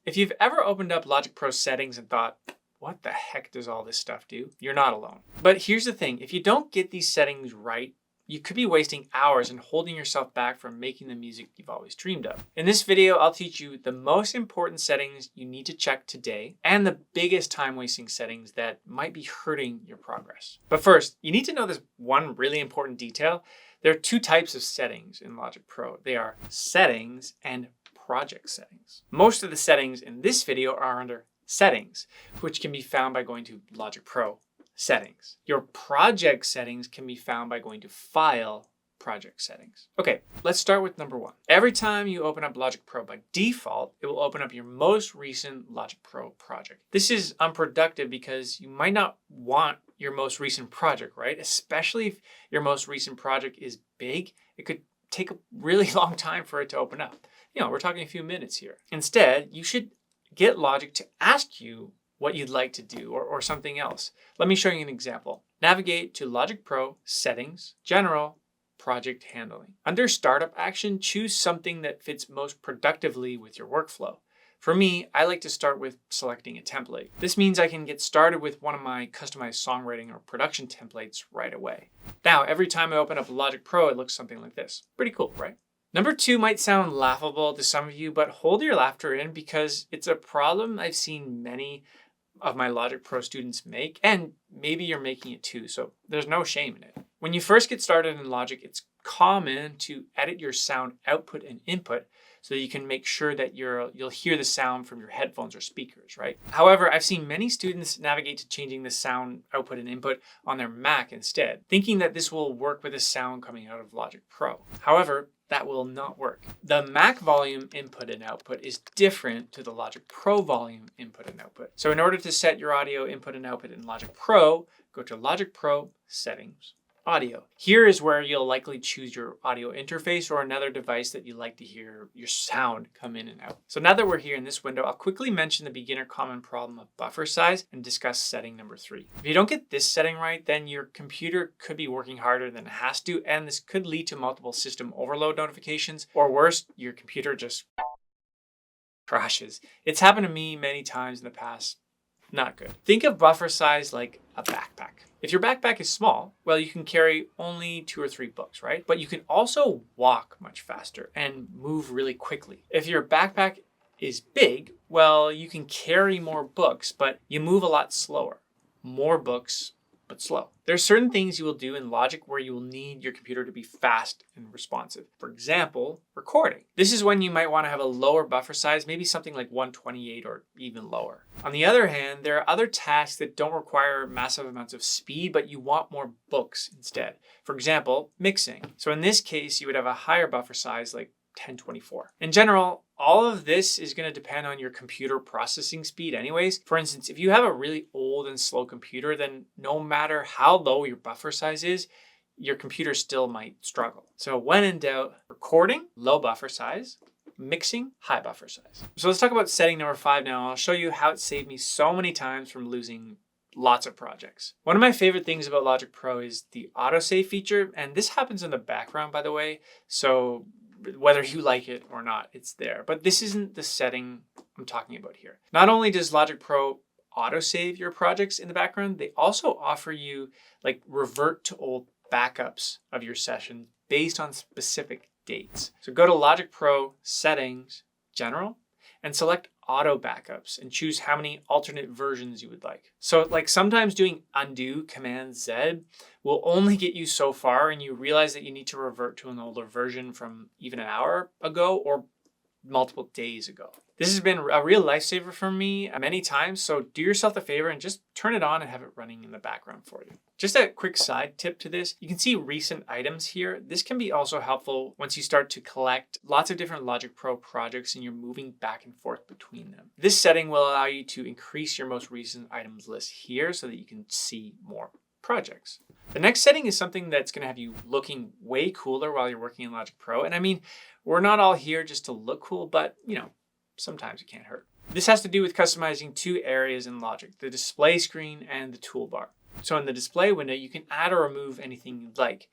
If you've ever opened up Logic Pro settings and thought, what the heck does all this stuff do? You're not alone. But here's the thing, if you don't get these settings right, you could be wasting hours and holding yourself back from making the music you've always dreamed of. In this video, I'll teach you the most important settings you need to check today and the biggest time-wasting settings that might be hurting your progress. But first, you need to know this one really important detail. There are two types of settings in Logic Pro. They are settings and project settings. Most of the settings in this video are under settings, which can be found by going to Logic Pro settings. Your project settings can be found by going to File, Project Settings. Okay, let's start with number one. Every time you open up Logic Pro by default, it will open up your most recent Logic Pro project. This is unproductive because you might not want your most recent project, right? Especially if your most recent project is big, it could take a really long time for it to open up. We're talking a few minutes here. Instead, you should get Logic to ask you what you'd like to do or something else. Let me show you an example. Navigate to Logic Pro, Settings, General, Project Handling. Under Startup Action, choose something that fits most productively with your workflow. For me, I like to start with selecting a template. This means I can get started with one of my customized songwriting or production templates right away. Now, every time I open up Logic Pro, it looks something like this. Pretty cool, right? Number two might sound laughable to some of you, but hold your laughter in because it's a problem I've seen many of my Logic Pro students make, and maybe you're making it too, so there's no shame in it. When you first get started in Logic, it's common to edit your sound output and input so that you can make sure that you'll hear the sound from your headphones or speakers, right? However, I've seen many students navigate to changing the sound output and input on their Mac instead, thinking that this will work with the sound coming out of Logic Pro. However, that will not work. The Mac volume input and output is different to the Logic Pro volume input and output. So in order to set your audio input and output in Logic Pro, go to Logic Pro, Settings, Audio. Here is where you'll likely choose your audio interface or another device that you like to hear your sound come in and out. So now that we're here in this window, I'll quickly mention the beginner common problem of buffer size and discuss setting number 3. If you don't get this setting right, then your computer could be working harder than it has to, and this could lead to multiple system overload notifications, or worse, your computer just crashes. It's happened to me many times in the past. Not good. Think of buffer size like a backpack. If your backpack is small, well, you can carry only 2 or 3 books, right? But you can also walk much faster and move really quickly. If your backpack is big, well, you can carry more books, but you move a lot slower. More books, but slow. There are certain things you will do in Logic where you will need your computer to be fast and responsive. For example, recording. This is when you might want to have a lower buffer size, maybe something like 128 or even lower. On the other hand, there are other tasks that don't require massive amounts of speed, but you want more books instead. For example, mixing. So in this case, you would have a higher buffer size like 1024. In general, all of this is going to depend on your computer processing speed anyways. For instance, if you have a really old and slow computer, then no matter how low your buffer size is, your computer still might struggle. So when in doubt, recording, low buffer size, mixing, high buffer size. So let's talk about setting number 5 now. I'll show you how it saved me so many times from losing lots of projects. One of my favorite things about Logic Pro is the autosave feature, and this happens in the background, by the way. So whether you like it or not, it's there. But this isn't the setting I'm talking about here. Not only does Logic Pro autosave your projects in the background, they also offer you like revert to old backups of your session based on specific dates. So go to Logic Pro, Settings, General, and select Auto Backups and choose how many alternate versions you would like. So like sometimes doing undo Command Z will only get you so far, and you realize that you need to revert to an older version from even an hour ago or multiple days ago. This has been a real lifesaver for me many times, so do yourself a favor and just turn it on and have it running in the background for you. Just a quick side tip to this, you can see recent items here. This can be also helpful once you start to collect lots of different Logic Pro projects and you're moving back and forth between them. This setting will allow you to increase your most recent items list here so that you can see more projects. The next setting is something that's going to have you looking way cooler while you're working in Logic Pro. And I mean, we're not all here just to look cool, but sometimes it can't hurt. This has to do with customizing 2 areas in Logic, the display screen and the toolbar. So in the display window, you can add or remove anything you'd like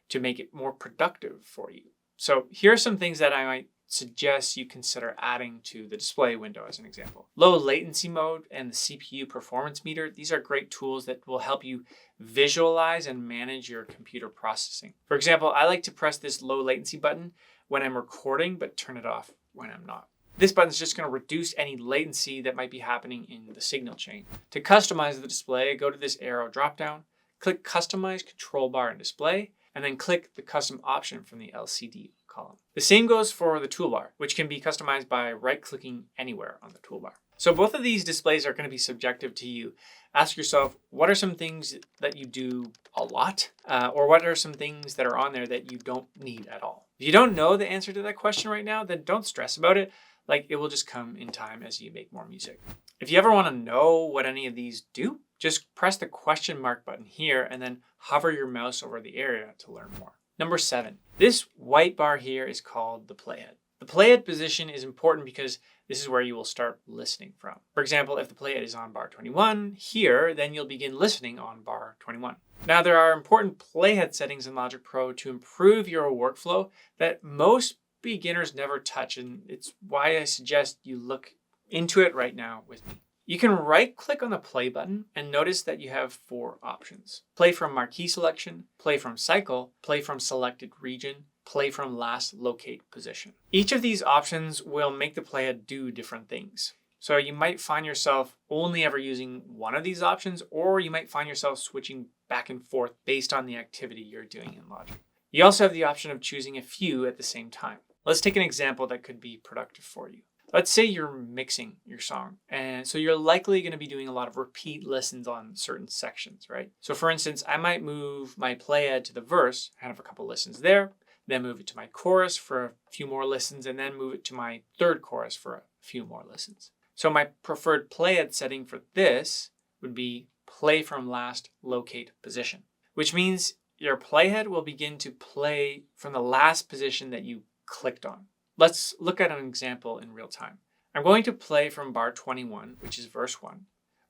to make it more productive for you. So here are some things that I might suggest you consider adding to the display window as an example. Low latency mode and the CPU performance meter, these are great tools that will help you visualize and manage your computer processing. For example, I like to press this low latency button when I'm recording, but turn it off when I'm not. This button is just going to reduce any latency that might be happening in the signal chain. To customize the display, go to this arrow dropdown, click Customize Control Bar and Display, and then click the Custom option from the LCD column. The same goes for the toolbar, which can be customized by right-clicking anywhere on the toolbar. So both of these displays are going to be subjective to you. Ask yourself, what are some things that you do a lot? Or what are some things that are on there that you don't need at all? If you don't know the answer to that question right now, then don't stress about it. Like, it will just come in time as you make more music. If you ever want to know what any of these do, just press the question mark button here and then hover your mouse over the area to learn more. Number 7, this white bar here is called the playhead. The playhead position is important because this is where you will start listening from. For example, if the playhead is on bar 21 here, then you'll begin listening on bar 21. Now, there are important playhead settings in Logic Pro to improve your workflow that most beginners never touch, and it's why I suggest you look into it right now with me. You can right-click on the play button and notice that you have 4 options. Play from marquee selection, play from cycle, play from selected region, play from last locate position. Each of these options will make the playhead do different things. So you might find yourself only ever using one of these options, or you might find yourself switching back and forth based on the activity you're doing in Logic. You also have the option of choosing a few at the same time. Let's take an example that could be productive for you. Let's say you're mixing your song, and so you're likely going to be doing a lot of repeat listens on certain sections, right? So for instance, I might move my playhead to the verse, have a couple listens there, then move it to my chorus for a few more listens, and then move it to my third chorus for a few more listens. So my preferred playhead setting for this would be play from last locate position, which means your playhead will begin to play from the last position that you clicked on. Let's look at an example in real time. I'm going to play from bar 21, which is verse 1.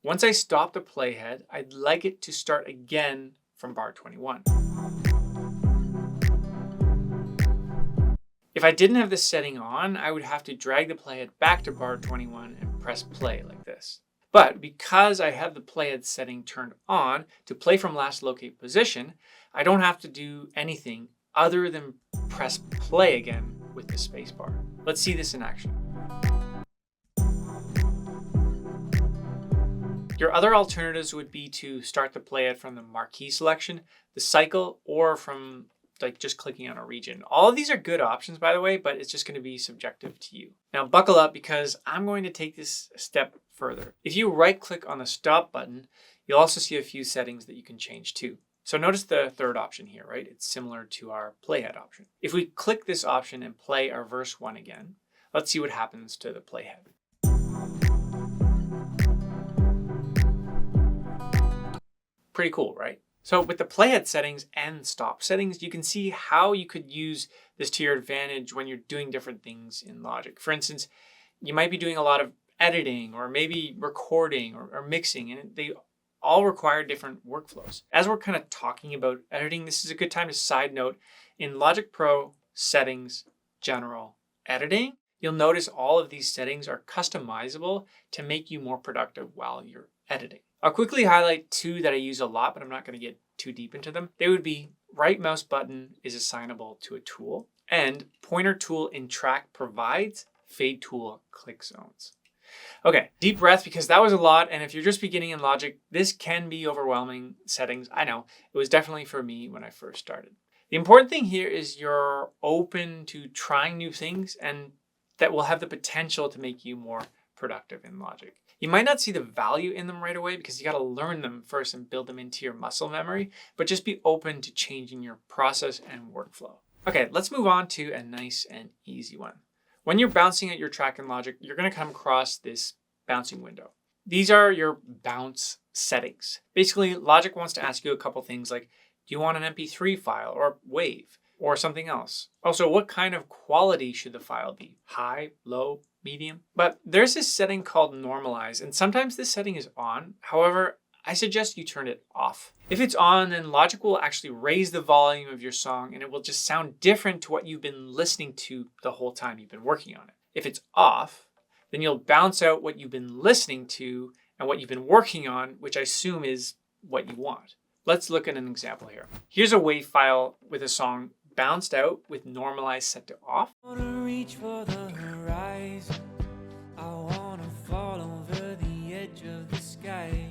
Once I stop the playhead, I'd like it to start again from bar 21. If I didn't have this setting on, I would have to drag the playhead back to bar 21 and press play like this. But because I have the playhead setting turned on to play from last locate position, I don't have to do anything other than press play again with the spacebar. Let's see this in action. Your other alternatives would be to start the playhead from the marquee selection, the cycle, or from just clicking on a region. All of these are good options, by the way, but it's just going to be subjective to you. Now buckle up, because I'm going to take this a step further. If you right click on the stop button, you'll also see a few settings that you can change too. So notice the third option here, right? It's similar to our playhead option. If we click this option and play our verse 1 again, let's see what happens to the playhead. Pretty cool, right? So with the playhead settings and stop settings, you can see how you could use this to your advantage when you're doing different things in Logic. For instance, you might be doing a lot of editing, or maybe recording or mixing, and they all require different workflows. As we're kind of talking about editing, this is a good time to side note, in Logic Pro Settings, General, Editing, you'll notice all of these settings are customizable to make you more productive while you're editing. I'll quickly highlight 2 that I use a lot, but I'm not going to get too deep into them. They would be right mouse button is assignable to a tool, and pointer tool in track provides fade tool click zones. Okay, deep breath, because that was a lot, and if you're just beginning in Logic, this can be overwhelming settings. I know, it was definitely for me when I first started. The important thing here is you're open to trying new things, and that will have the potential to make you more productive in Logic. You might not see the value in them right away because you got to learn them first and build them into your muscle memory, but just be open to changing your process and workflow. Okay, let's move on to a nice and easy one. When you're bouncing at your track in Logic, you're going to come across this bouncing window. These are your bounce settings. Basically, Logic wants to ask you a couple things like, do you want an MP3 file or WAV or something else? Also, what kind of quality should the file be? High, low, medium? But there's this setting called normalize, and sometimes this setting is on. However, I suggest you turn it off. If it's on, then Logic will actually raise the volume of your song and it will just sound different to what you've been listening to the whole time you've been working on it. If it's off, then you'll bounce out what you've been listening to and what you've been working on, which I assume is what you want. Let's look at an example here. Here's a WAV file with a song bounced out with normalize set to off. I wanna reach for the horizon. I wanna fall over the edge of the sky.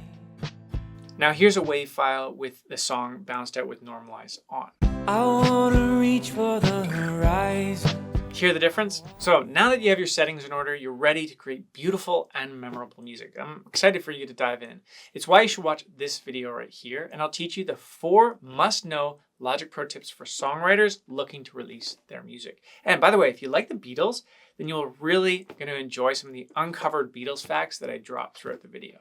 Now here's a WAV file with the song bounced out with normalize on. I wanna reach for the horizon. Hear the difference? So now that you have your settings in order, you're ready to create beautiful and memorable music. I'm excited for you to dive in. It's why you should watch this video right here, and I'll teach you the 4 must-know Logic Pro tips for songwriters looking to release their music. And by the way, if you like the Beatles, then you're really going to enjoy some of the uncovered Beatles facts that I drop throughout the video.